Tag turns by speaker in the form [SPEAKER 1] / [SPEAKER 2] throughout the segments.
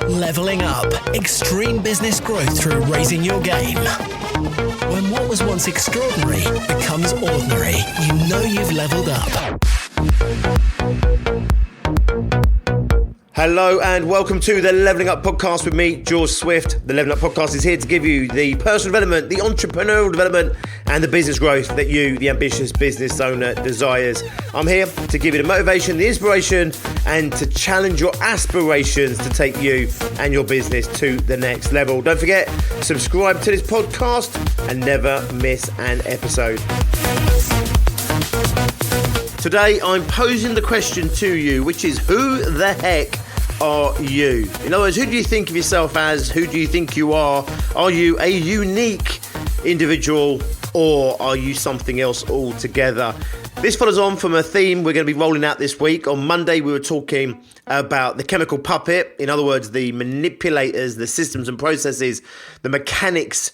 [SPEAKER 1] Leveling up. Extreme business growth through raising your game. When what was once extraordinary becomes ordinary, you know you've leveled up.
[SPEAKER 2] Hello and welcome to the Leveling Up Podcast with me, George Swift. The Leveling Up Podcast is here to give you the personal development, the entrepreneurial development and the business growth that you, the ambitious business owner, desires. I'm here to give you the motivation, the inspiration and to challenge your aspirations to take you and your business to the next level. Don't forget, subscribe to this podcast and never miss an episode. Today I'm posing the question to you, which is who the heck are you? In other words, who do you think of yourself as? Who do you think you are? Are you a unique individual or are you something else altogether? This follows on from a theme we're going to be rolling out this week. On Monday, we were talking about the chemical puppet. In other words, the manipulators, the systems and processes, the mechanics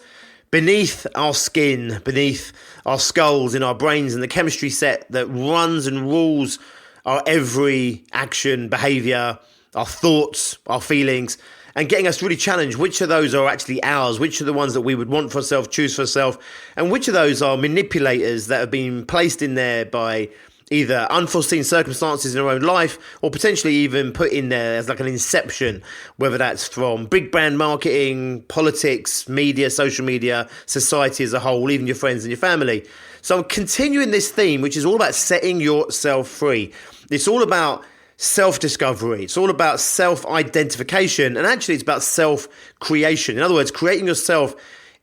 [SPEAKER 2] beneath our skin, beneath our skulls, in our brains, and the chemistry set that runs and rules our every action, behavior, our thoughts, our feelings, and getting us to really challenge which of those are actually ours, which are the ones that we would want for ourselves, choose for ourselves, and which of those are manipulators that have been placed in there by either unforeseen circumstances in our own life or potentially even put in there as like an inception, whether that's from big brand marketing, politics, media, social media, society as a whole, even your friends and your family. So I'm continuing this theme, which is all about setting yourself free. It's all about self-discovery. It's all about self-identification, and actually it's about self-creation. In other words, creating yourself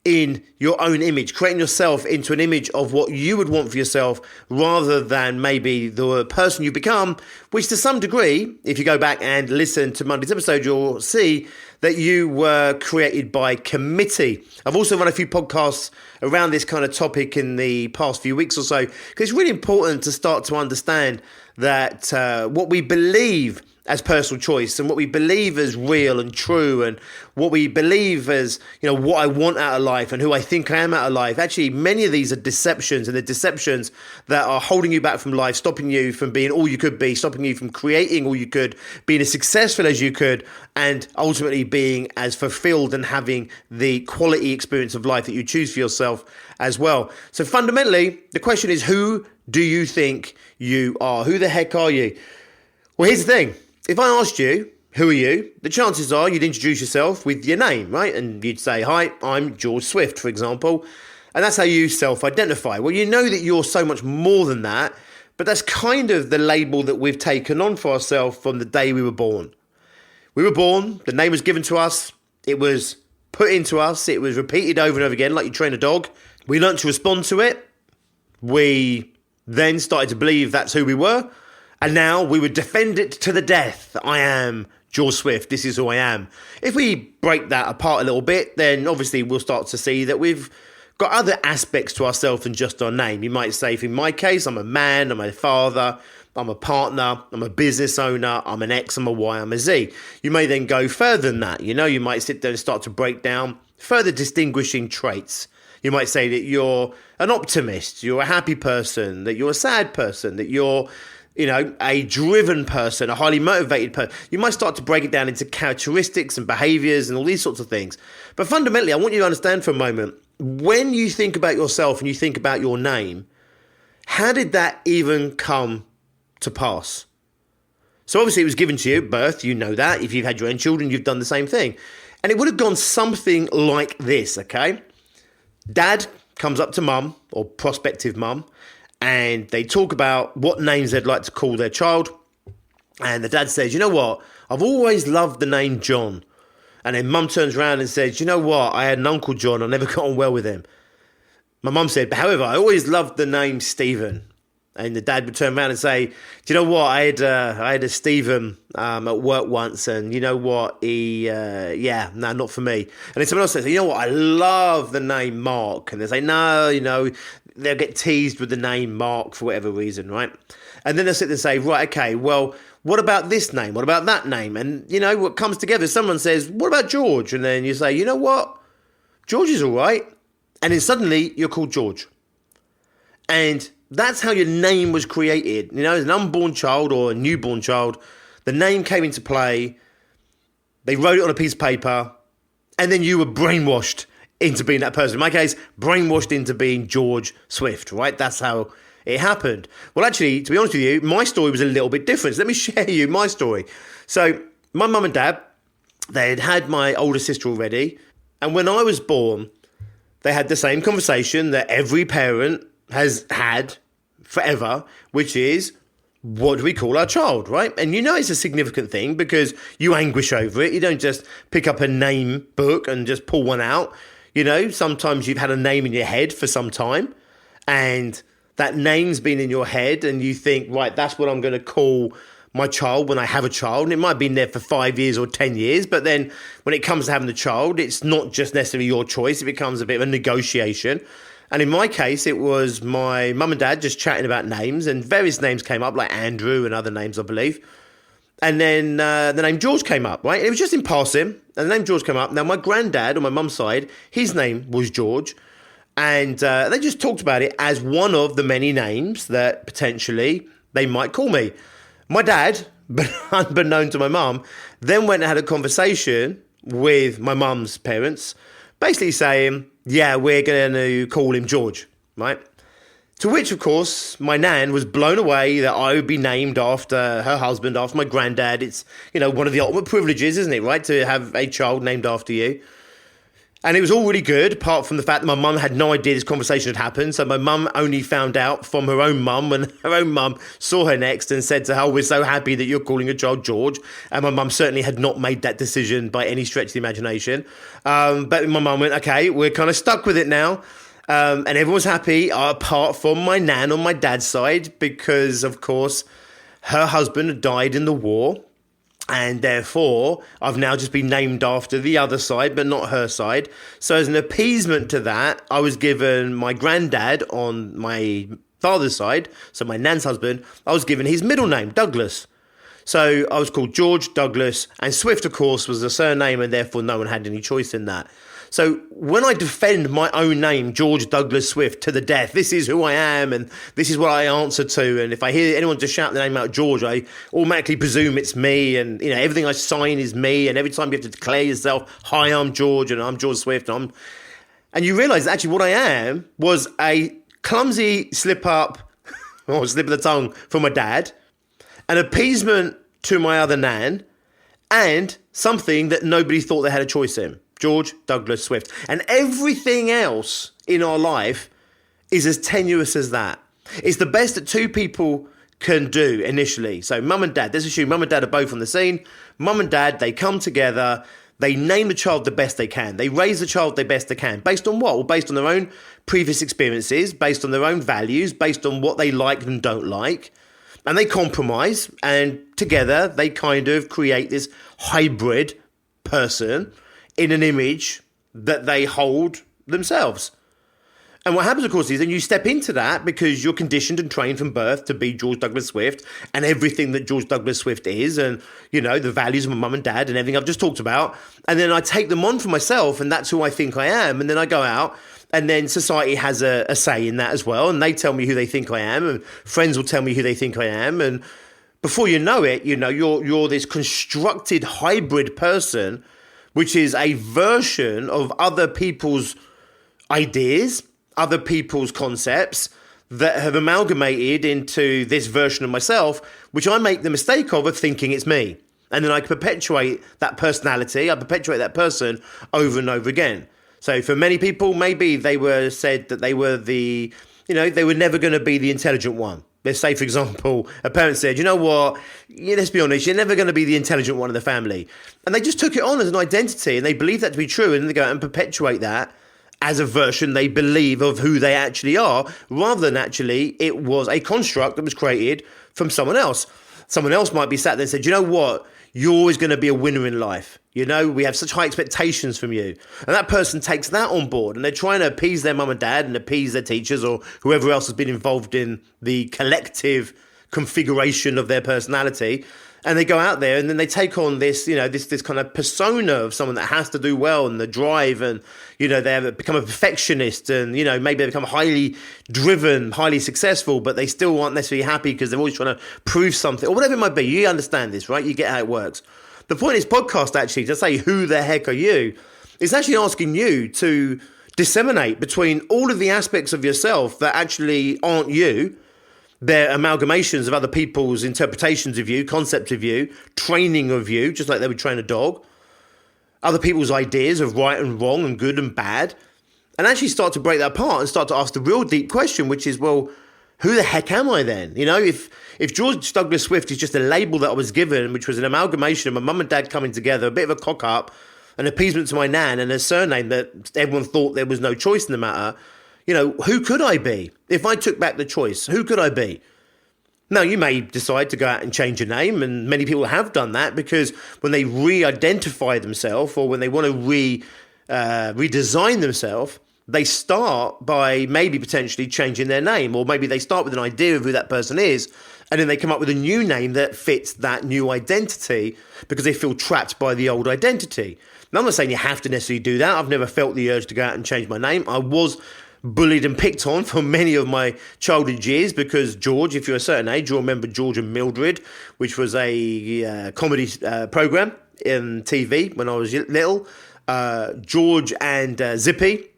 [SPEAKER 2] in your own image, creating yourself into an image of what you would want for yourself rather than maybe the person you become, which to some degree, if you go back and listen to Monday's episode, you'll see that you were created by committee. I've also run a few podcasts around this kind of topic in the past few weeks or so, because it's really important to start to understand that what we believe as personal choice and what we believe as real and true and what we believe as, what I want out of life and who I think I am out of life. Actually, many of these are deceptions, and the deceptions that are holding you back from life, stopping you from being all you could be, stopping you from creating all you could, being as successful as you could, and ultimately being as fulfilled and having the quality experience of life that you choose for yourself as well. So fundamentally, the question is, who do you think you are? Who the heck are you? Well, here's the thing. If I asked you, who are you? The chances are you'd introduce yourself with your name, right? And you'd say, hi, I'm George Swift, for example. And that's how you self-identify. Well, you know that you're so much more than that, but that's kind of the label that we've taken on for ourselves from the day we were born. We were born, the name was given to us, it was put into us, it was repeated over and over again, like you train a dog. We learned to respond to it. We then started to believe that's who we were. And now we would defend it to the death. I am George Swift. This is who I am. If we break that apart a little bit, then obviously we'll start to see that we've got other aspects to ourselves than just our name. You might say, in my case, I'm a man, I'm a father, I'm a partner, I'm a business owner, I'm an X, I'm a Y, I'm a Z. You may then go further than that. You might sit there and start to break down further distinguishing traits. You might say that you're an optimist, you're a happy person, that you're a sad person, that you're a driven person, a highly motivated person. You might start to break it down into characteristics and behaviors and all these sorts of things. But fundamentally, I want you to understand for a moment, when you think about yourself and you think about your name, how did that even come to pass? So obviously it was given to you at birth. You know that. If you've had your own children, you've done the same thing. And it would have gone something like this, okay? Dad comes up to mum or prospective mum, and they talk about what names they'd like to call their child. And the dad says, you know what? I've always loved the name John. And then mum turns around and says, you know what? I had an uncle John. I never got on well with him. My mum said, however, I always loved the name Stephen. And the dad would turn around and say, do you know what? I had a Stephen at work once, and you know what? Not for me. And then someone else says, you know what? I love the name Mark. And they say, no, they'll get teased with the name Mark for whatever reason, right? And then they'll sit there and say, right, okay, well, what about this name? What about that name? And, what comes together, someone says, what about George? And then you say, you know what? George is all right. And then suddenly you're called George. And that's how your name was created. You know, as an unborn child or a newborn child, the name came into play. They wrote it on a piece of paper, and then you were brainwashed into being that person. In my case, brainwashed into being George Swift, right? That's how it happened. Well, actually, to be honest with you, my story was a little bit different. So let me share you my story. So my mum and dad, they had had my older sister already. And when I was born, they had the same conversation that every parent has had forever, which is, what do we call our child, right? And you know it's a significant thing because you anguish over it. You don't just pick up a name book and just pull one out. You know, sometimes you've had a name in your head for some time and that name's been in your head and you think, right, that's what I'm going to call my child when I have a child. And it might have been there for 5 years or 10 years. But then when it comes to having a child, it's not just necessarily your choice. It becomes a bit of a negotiation. And in my case, it was my mum and dad just chatting about names, and various names came up, like Andrew and other names, I believe. And then the name George came up, right? It was just in passing, and the name George came up. Now, my granddad on my mum's side, his name was George, and they just talked about it as one of the many names that potentially they might call me. My dad, unbeknown to my mum, then went and had a conversation with my mum's parents, basically saying, yeah, we're going to call him George, right? To which, of course, my nan was blown away that I would be named after her husband, after my granddad. It's, you know, one of the ultimate privileges, isn't it, right, to have a child named after you. And it was all really good, apart from the fact that my mum had no idea this conversation had happened. So my mum only found out from her own mum when her own mum saw her next and said to her, we're so happy that you're calling your child George. And my mum certainly had not made that decision by any stretch of the imagination. But my mum went, okay, we're kind of stuck with it now. And everyone was happy, apart from my nan on my dad's side, because, of course, her husband had died in the war. And therefore, I've now just been named after the other side, but not her side. So as an appeasement to that, I was given my granddad on my father's side, so my nan's husband, I was given his middle name, Douglas. So I was called George Douglas, and Swift, of course, was the surname, and therefore no one had any choice in that. So when I defend my own name, George Douglas Swift, to the death, this is who I am and this is what I answer to. And if I hear anyone just shout the name out George, I automatically presume it's me. And, you know, everything I sign is me. And every time you have to declare yourself, hi, I'm George and I'm George Swift. And you realise actually what I am was a clumsy slip up or slip of the tongue from my dad, an appeasement to my other nan, and something that nobody thought they had a choice in. George Douglas Swift. And everything else in our life is as tenuous as that. It's the best that two people can do initially. So mum and dad, let's assume mum and dad are both on the scene. Mum and dad, they come together, they name the child the best they can. They raise the child the best they can. Based on what? Well, based on their own previous experiences, based on their own values, based on what they like and don't like. And they compromise, and together they kind of create this hybrid person in an image that they hold themselves. And what happens, of course, is then you step into that because you're conditioned and trained from birth to be George Douglas Swift and everything that George Douglas Swift is, and, you know, the values of my mum and dad and everything I've just talked about. And then I take them on for myself, and that's who I think I am. And then I go out, and then society has a say in that as well. And they tell me who they think I am, and friends will tell me who they think I am. And before you know it, you know, you're this constructed hybrid person, which is a version of other people's ideas, other people's concepts that have amalgamated into this version of myself, which I make the mistake of thinking it's me. And then I perpetuate that personality, I perpetuate that person over and over again. So for many people, maybe they were said that they were they were never going to be the intelligent one. Let's say, for example, a parent said, you know what, let's be honest, you're never going to be the intelligent one in the family. And they just took it on as an identity, and they believe that to be true, and they go out and perpetuate that as a version they believe of who they actually are, rather than actually it was a construct that was created from someone else. Someone else might be sat there and said, you know what, you're always going to be a winner in life. You know, we have such high expectations from you. And that person takes that on board, and they're trying to appease their mum and dad and appease their teachers or whoever else has been involved in the collective configuration of their personality. And they go out there and then they take on this, this kind of persona of someone that has to do well and the drive and, they become a perfectionist and, maybe they become highly driven, highly successful, but they still aren't necessarily happy because they're always trying to prove something or whatever it might be. You understand this, right? You get how it works. The point is podcast actually, to say who the heck are you, is actually asking you to disseminate between all of the aspects of yourself that actually aren't you. They're amalgamations of other people's interpretations of you, concept of you, training of you, just like they would train a dog. Other people's ideas of right and wrong and good and bad. And actually start to break that apart and start to ask the real deep question, which is, well, who the heck am I then? If George Douglas Swift is just a label that I was given, which was an amalgamation of my mum and dad coming together, a bit of a cock up, an appeasement to my nan and a surname that everyone thought there was no choice in the matter, who could I be? If I took back the choice, who could I be? Now, you may decide to go out and change your name, and many people have done that because when they re-identify themselves or when they want to redesign themselves, they start by maybe potentially changing their name, or maybe they start with an idea of who that person is, and then they come up with a new name that fits that new identity because they feel trapped by the old identity. Now, I'm not saying you have to necessarily do that. I've never felt the urge to go out and change my name. I was bullied and picked on for many of my childhood years because George, if you're a certain age, you'll remember George and Mildred, which was a comedy program in TV when I was little. George and Zippy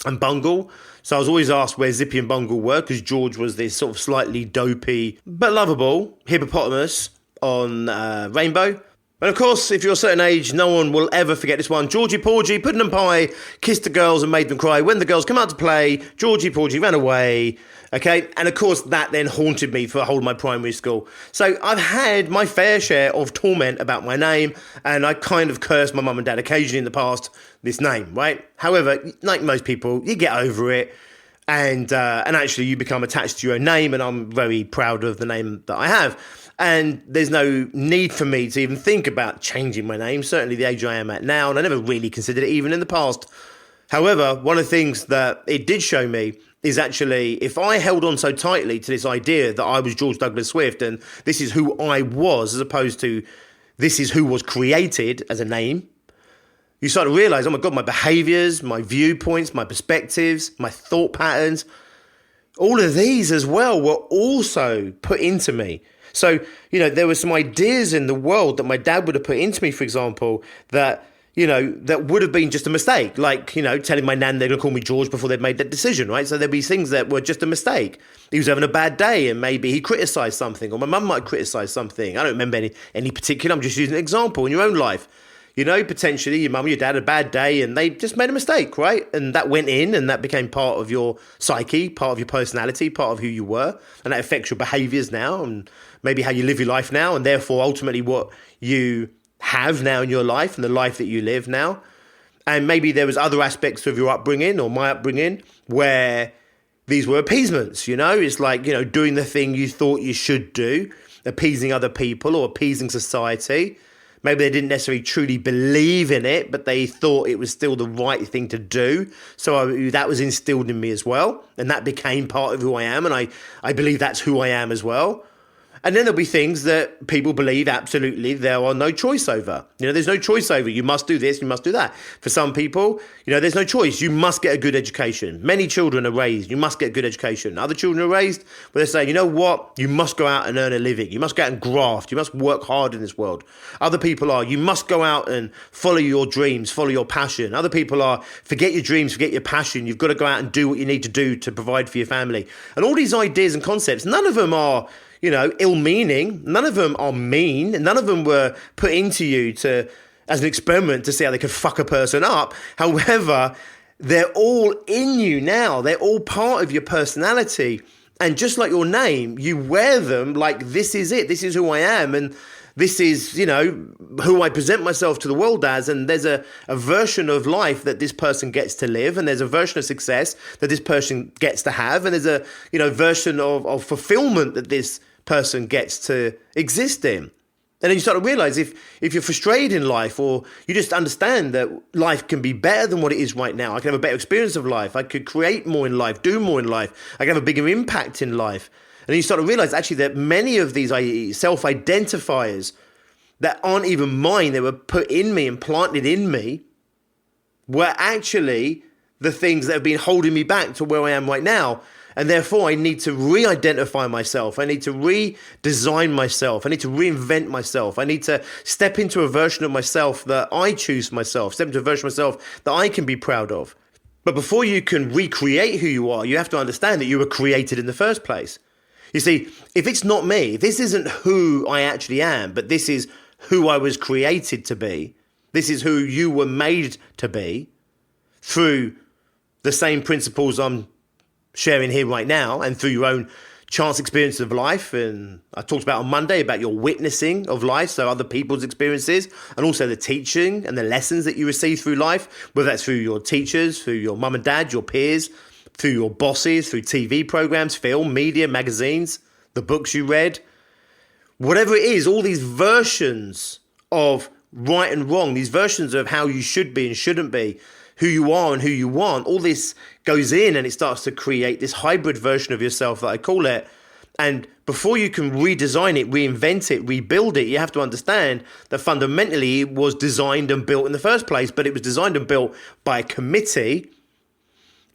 [SPEAKER 2] and Bungle. So I was always asked where Zippy and Bungle were because George was this sort of slightly dopey but lovable hippopotamus on Rainbow. And of course, if you're a certain age, no one will ever forget this one. Georgie Porgy, Puddin' and Pie, kissed the girls and made them cry. When the girls come out to play, Georgie Porgy ran away. Okay, and of course, that then haunted me for the whole of my primary school. So I've had my fair share of torment about my name, and I kind of cursed my mum and dad occasionally in the past, this name, right? However, like most people, you get over it. And actually, you become attached to your own name, and I'm very proud of the name that I have. And there's no need for me to even think about changing my name, certainly the age I am at now, and I never really considered it even in the past. However, one of the things that it did show me is actually if I held on so tightly to this idea that I was George Douglas Swift and this is who I was as opposed to this is who was created as a name, you start to realise, oh my God, my behaviours, my viewpoints, my perspectives, my thought patterns, all of these as well were also put into me. So, there were some ideas in the world that my dad would have put into me, for example, that, that would have been just a mistake. Like, telling my nan they're going to call me George before they'd made that decision, right? So there'd be things that were just a mistake. He was having a bad day and maybe he criticised something or my mum might criticise something. I don't remember any particular. I'm just using an example in your own life. Potentially your mum or your dad had a bad day and they just made a mistake, right? And that went in and that became part of your psyche, part of your personality, part of who you were. And that affects your behaviours now and maybe how you live your life now and therefore ultimately what you have now in your life and the life that you live now. And maybe there was other aspects of your upbringing or my upbringing where these were appeasements, It's like, doing the thing you thought you should do, appeasing other people or appeasing society. Maybe they didn't necessarily truly believe in it, but they thought it was still the right thing to do. So that was instilled in me as well. And that became part of who I am. And I believe that's who I am as well. And then there'll be things that people believe absolutely there are no choice over. There's no choice over. You must do this, you must do that. For some people, there's no choice. You must get a good education. Many children are raised, you must get a good education. Other children are raised where they're saying, you know what? You must go out and earn a living. You must go out and graft. You must work hard in this world. Other people are, you must go out and follow your dreams, follow your passion. Other people are, forget your dreams, forget your passion. You've got to go out and do what you need to do to provide for your family. And all these ideas and concepts, none of them are ill-meaning. None of them are mean. None of them were put into you as an experiment to see how they could fuck a person up. However, they're all in you now. They're all part of your personality. And just like your name, you wear them like this is it. This is who I am. And this is, who I present myself to the world as. And there's a version of life that this person gets to live. And there's a version of success that this person gets to have. And there's a, version of fulfillment that this person gets to exist in. And then you start to realize if you're frustrated in life or you just understand that life can be better than what it is right now. I can have a better experience of life. I could create more in life, do more in life. I can have a bigger impact in life. And you start to realize actually that many of these self-identifiers that aren't even mine, they were put in me and planted in me, were actually the things that have been holding me back to where I am right now. And therefore, I need to re-identify myself. I need to redesign myself. I need to reinvent myself. I need to step into a version of myself that I choose for myself, step into a version of myself that I can be proud of. But before you can recreate who you are, you have to understand that you were created in the first place. You see, if it's not me, this isn't who I actually am, but this is who I was created to be. This is who you were made to be through the same principles I'm sharing here right now, and through your own chance experience of life. And I talked about on Monday about your witnessing of life, so other people's experiences, and also the teaching and the lessons that you receive through life, whether that's through your teachers, through your mum and dad, your peers, through your bosses, through TV programs, film, media, magazines, the books you read, whatever it is, all these versions of right and wrong, these versions of how you should be and shouldn't be, who you are and who you want, all this goes in and it starts to create this hybrid version of yourself that I call it. And before you can redesign it, reinvent it, rebuild it, you have to understand that fundamentally it was designed and built in the first place, but it was designed and built by a committee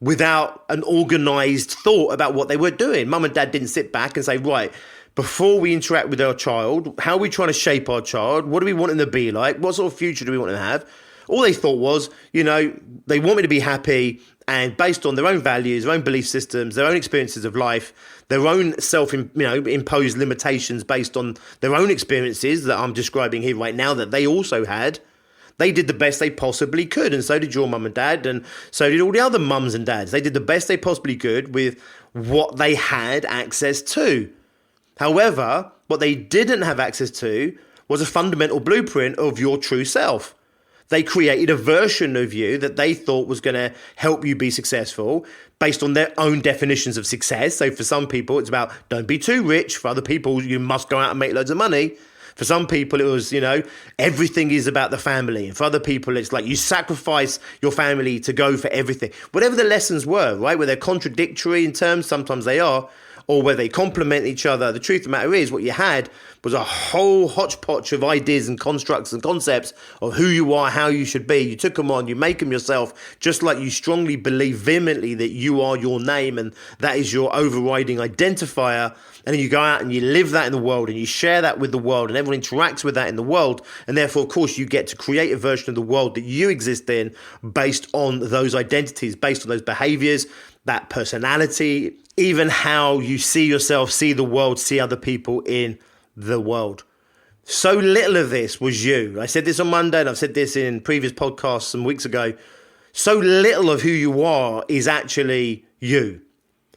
[SPEAKER 2] without an organized thought about what they were doing. Mum and dad didn't sit back and say, right, before we interact with our child, how are we trying to shape our child? What do we want them to be like? What sort of future do we want them to have? All they thought was, they want me to be happy, and based on their own values, their own belief systems, their own experiences of life, their own imposed limitations based on their own experiences that I'm describing here right now that they also had, they did the best they possibly could. And so did your mum and dad, and so did all the other mums and dads. They did the best they possibly could with what they had access to. However, what they didn't have access to was a fundamental blueprint of your true self. They created a version of you that they thought was going to help you be successful based on their own definitions of success. So for some people, it's about don't be too rich. For other people, you must go out and make loads of money. For some people, it was, everything is about the family. And for other people, it's like you sacrifice your family to go for everything. Whatever the lessons were, right? Where they're contradictory in terms, sometimes they are, or where they complement each other. The truth of the matter is what you had was a whole hodgepodge of ideas and constructs and concepts of who you are, how you should be. You took them on, you make them yourself, just like you strongly believe vehemently that you are your name and that is your overriding identifier. And then you go out and you live that in the world and you share that with the world and everyone interacts with that in the world. And therefore, of course, you get to create a version of the world that you exist in based on those identities, based on those behaviors, that personality, even how you see yourself, see the world, see other people in the world. So little of this was you. I said this on Monday and I've said this in previous podcasts some weeks ago. So little of who you are is actually you.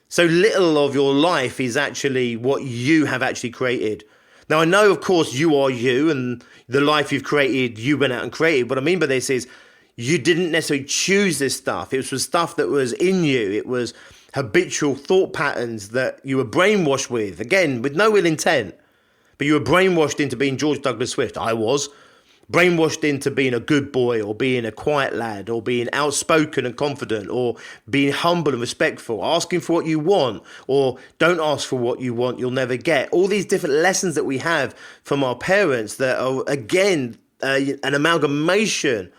[SPEAKER 2] So little of your life is actually what you have actually created. Now, I know, of course, you are you and the life you've created, you went out and created. What I mean by this is you didn't necessarily choose this stuff. It was stuff that was in you. It was habitual thought patterns that you were brainwashed with, again, with no ill intent. But you were brainwashed into being George Douglas Swift. I was. Brainwashed into being a good boy or being a quiet lad or being outspoken and confident or being humble and respectful, asking for what you want or don't ask for what you want, you'll never get. All these different lessons that we have from our parents that are, again, an amalgamation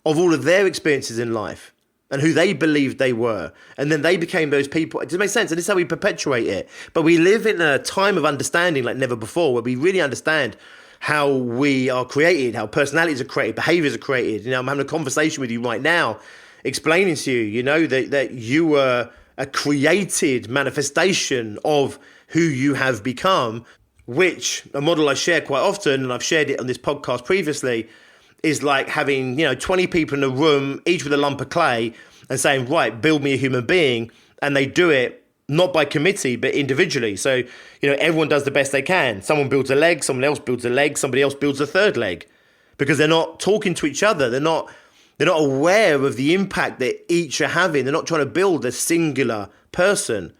[SPEAKER 2] of all of their experiences in life and who they believed they were. And then they became those people. Does it make sense? And this is how we perpetuate it. But we live in a time of understanding like never before, where we really understand how we are created, how personalities are created, behaviors are created. I'm having a conversation with you right now, explaining to you, that you were a created manifestation of who you have become, which a model I share quite often, and I've shared it on this podcast previously, is like having, 20 people in a room, each with a lump of clay, and saying, right, build me a human being. And they do it not by committee, but individually. So, everyone does the best they can. Someone builds a leg, someone else builds a leg, somebody else builds a third leg, because they're not talking to each other. They're not aware of the impact that each are having. They're not trying to build a singular person.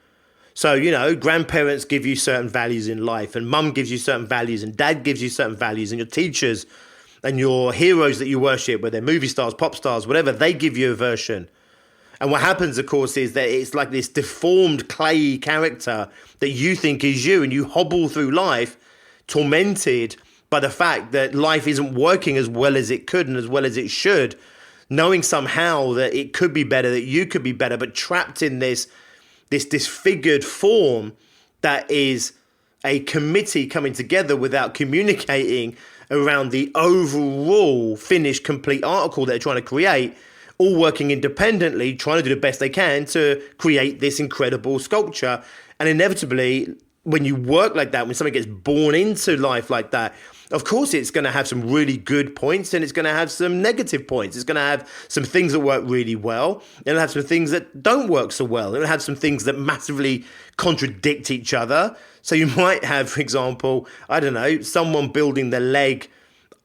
[SPEAKER 2] So, grandparents give you certain values in life, and mum gives you certain values, and dad gives you certain values, and your teachers and your heroes that you worship, whether they're movie stars, pop stars, whatever, they give you a version. And what happens, of course, is that it's like this deformed clay character that you think is you, and you hobble through life tormented by the fact that life isn't working as well as it could and as well as it should, knowing somehow that it could be better, that you could be better, but trapped in this disfigured form that is a committee coming together without communicating around the overall finished, complete article they're trying to create, all working independently, trying to do the best they can to create this incredible sculpture. And inevitably, when you work like that, when something gets born into life like that, of course, it's going to have some really good points and it's going to have some negative points. It's going to have some things that work really well. It'll have some things that don't work so well. It'll have some things that massively contradict each other. So you might have, for example, I don't know, someone building the leg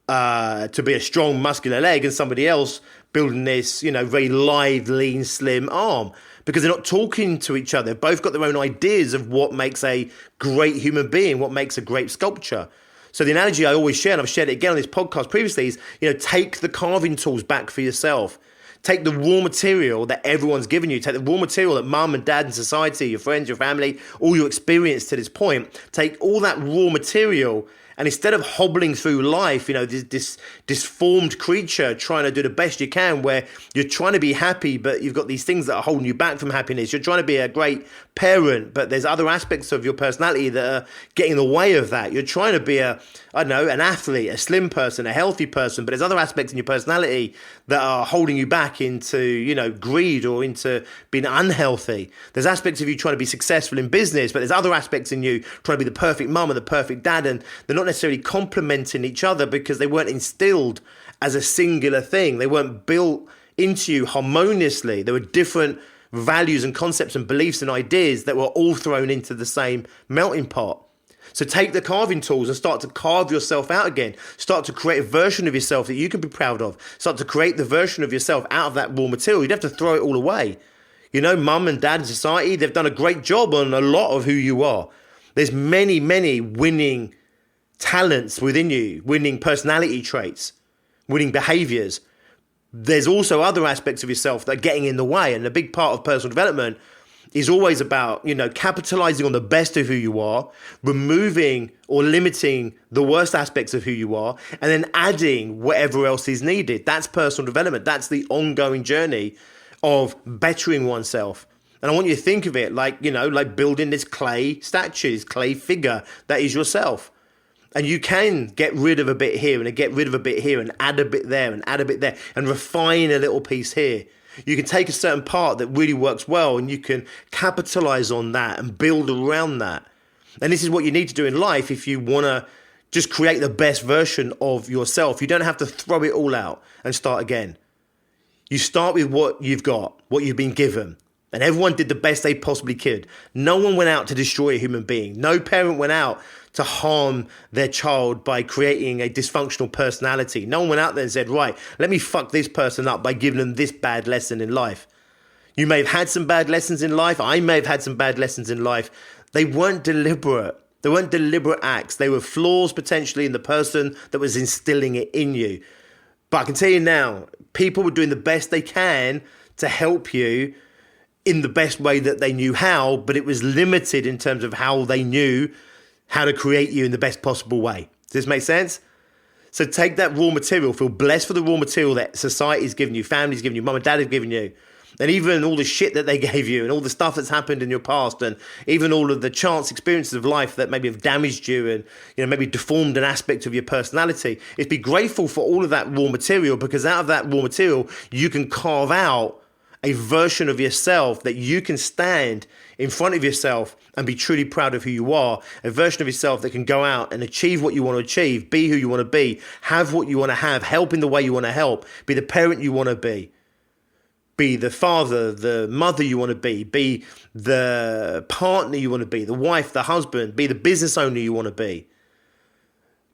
[SPEAKER 2] to be a strong, muscular leg, and somebody else building this, very lithe, lean, slim arm, because they're not talking to each other. They've both got their own ideas of what makes a great human being, what makes a great sculpture. So the analogy I always share, and I've shared it again on this podcast previously, is, take the carving tools back for yourself. Take the raw material that everyone's given you. Take the raw material that mum and dad and society, your friends, your family, all your experience to this point. Take all that raw material, and instead of hobbling through life, this disformed creature trying to do the best you can, where you're trying to be happy, but you've got these things that are holding you back from happiness. You're trying to be a great parent, but there's other aspects of your personality that are getting in the way of that. You're trying to be an athlete, a slim person, a healthy person, but there's other aspects in your personality that are holding you back into, greed or into being unhealthy. There's aspects of you trying to be successful in business, but there's other aspects in you trying to be the perfect mum and the perfect dad, and they're not necessarily complementing each other because they weren't instilled as a singular thing. They weren't built into you harmoniously. There were different values and concepts and beliefs and ideas that were all thrown into the same melting pot. So take the carving tools and start to carve yourself out again. Start to create a version of yourself that you can be proud of. Start to create the version of yourself out of that raw material. You'd have to throw it all away. Mum and dad and society, they've done a great job on a lot of who you are. There's many, many winning talents within you, winning personality traits, winning behaviors. There's also other aspects of yourself that are getting in the way. And a big part of personal development is always about, capitalizing on the best of who you are, removing or limiting the worst aspects of who you are, and then adding whatever else is needed. That's personal development. That's the ongoing journey of bettering oneself. And I want you to think of it like building this clay statue, this clay figure that is yourself. And you can get rid of a bit here and get rid of a bit here and add a bit there and add a bit there and refine a little piece here. You can take a certain part that really works well and you can capitalize on that and build around that. And this is what you need to do in life if you want to just create the best version of yourself. You don't have to throw it all out and start again. You start with what you've got, what you've been given. And everyone did the best they possibly could. No one went out to destroy a human being. No parent went out to harm their child by creating a dysfunctional personality. No one went out there and said, right, let me fuck this person up by giving them this bad lesson in life. You may have had some bad lessons in life. I may have had some bad lessons in life. They weren't deliberate. They weren't deliberate acts. They were flaws potentially in the person that was instilling it in you. But I can tell you now, people were doing the best they can to help you in the best way that they knew how, but it was limited in terms of how they knew how to create you in the best possible way. Does this make sense? So take that raw material, feel blessed for the raw material that society's given you, family's given you, mum and dad have given you, and even all the shit that they gave you and all the stuff that's happened in your past and even all of the chance experiences of life that maybe have damaged you and maybe deformed an aspect of your personality. Is be grateful for all of that raw material, because out of that raw material, you can carve out a version of yourself that you can stand in front of yourself and be truly proud of who you are, a version of yourself that can go out and achieve what you want to achieve, be who you want to be, have what you want to have, help in the way you want to help, be the parent you want to be the father, the mother you want to be the partner you want to be, the wife, the husband, be the business owner you want to be.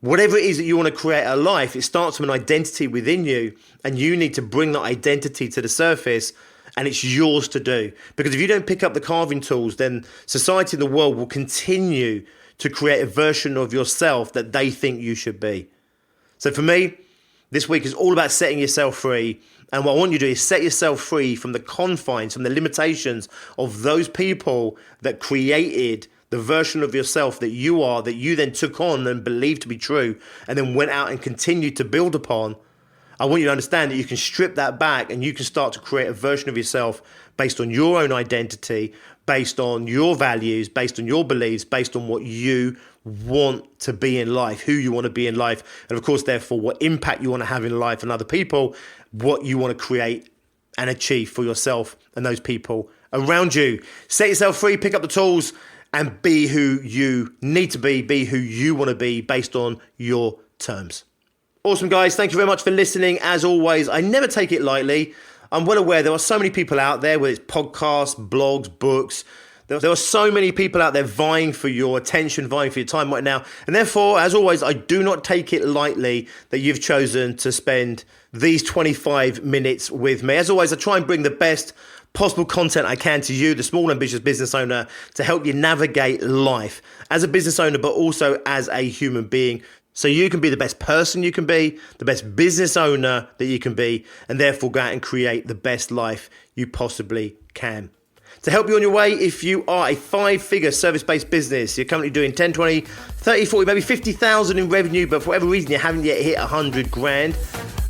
[SPEAKER 2] Whatever it is that you want to create a life, it starts from an identity within you, and you need to bring that identity to the surface, and it's yours to do. Because if you don't pick up the carving tools, then society and the world will continue to create a version of yourself that they think you should be. So for me, This week is all about setting yourself free. And what I want you to do is set yourself free from the confines, from the limitations of those people that created the version of yourself that you are, that you then took on and believed to be true, and then went out and continued to build upon. I want you to understand that you can strip that back and you can start to create a version of yourself based on your own identity, based on your values, based on your beliefs, based on what you want to be in life, who you want to be in life, and of course, therefore, what impact you want to have in life and other people, what you want to create and achieve for yourself and those people around you. Set yourself free, pick up the tools, and be who you need to be who you want to be based on your terms. Awesome, guys. Thank you very much for listening. As always, I never take it lightly. I'm well aware there are so many people out there, whether it's podcasts, blogs, books. There are so many people out there vying for your attention, vying for your time right now. And therefore, as always, I do not take it lightly that you've chosen to spend these 25 minutes with me. As always, I try and bring the best possible content I can to you, the small ambitious business owner, to help you navigate life as a business owner, but also as a human being, so you can be the best person you can be, the best business owner that you can be, and therefore go out and create the best life you possibly can. To help you on your way, if you are a 5-figure service-based business, you're currently doing 10, 20, 30, 40, maybe 50,000 in revenue, but for whatever reason you haven't yet hit 100 grand,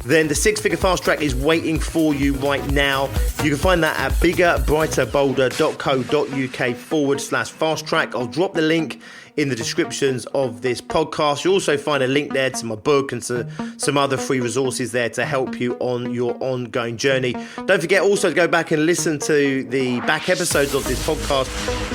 [SPEAKER 2] then the 6-figure fast track is waiting for you right now. You can find that at biggerbrighterbolder.co.uk/fast track. I'll drop the link in the descriptions of this podcast. You'll also find a link there to my book and some other free resources there to help you on your ongoing journey. Don't forget also to go back and listen to the back episodes of this podcast.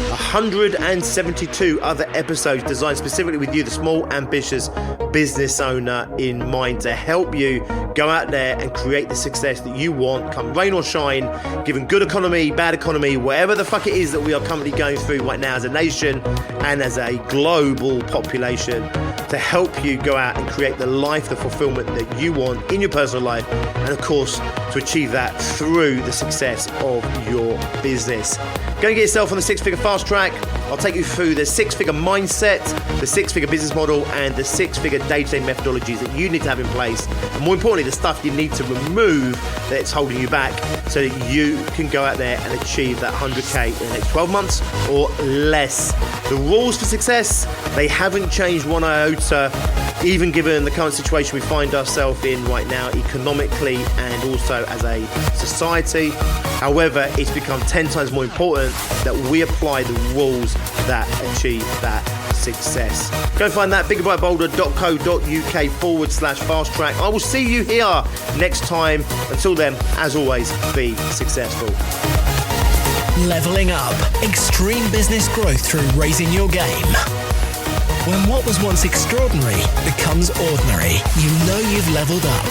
[SPEAKER 2] 172 other episodes designed specifically with you, the small, ambitious business owner, in mind, to help you go out there and create the success that you want, come rain or shine, given good economy, bad economy, whatever the fuck it is that we are currently going through right now as a nation and as a global population, to help you go out and create the life, the fulfillment that you want in your personal life, and of course to achieve that through the success of your business. Go and get yourself on the 6-figure fast track. I'll take you through the 6-figure mindset, the 6-figure business model, and the 6-figure day-to-day methodologies that you need to have in place, and more importantly, the stuff you need to remove that's holding you back, so that you can go out there and achieve that 100k in the next 12 months or less. The rules for success, they haven't changed one iota, even given the current situation we find ourselves in right now, economically and also as a society. However, it's become 10 times more important that we apply the rules that achieve that success. Go and find that biggerbrighterbolder.co.uk/fast track. I will see you here next time. Until then, as always, be successful.
[SPEAKER 1] Leveling up. Extreme business growth through raising your game. When what was once extraordinary becomes ordinary, you know you've leveled up.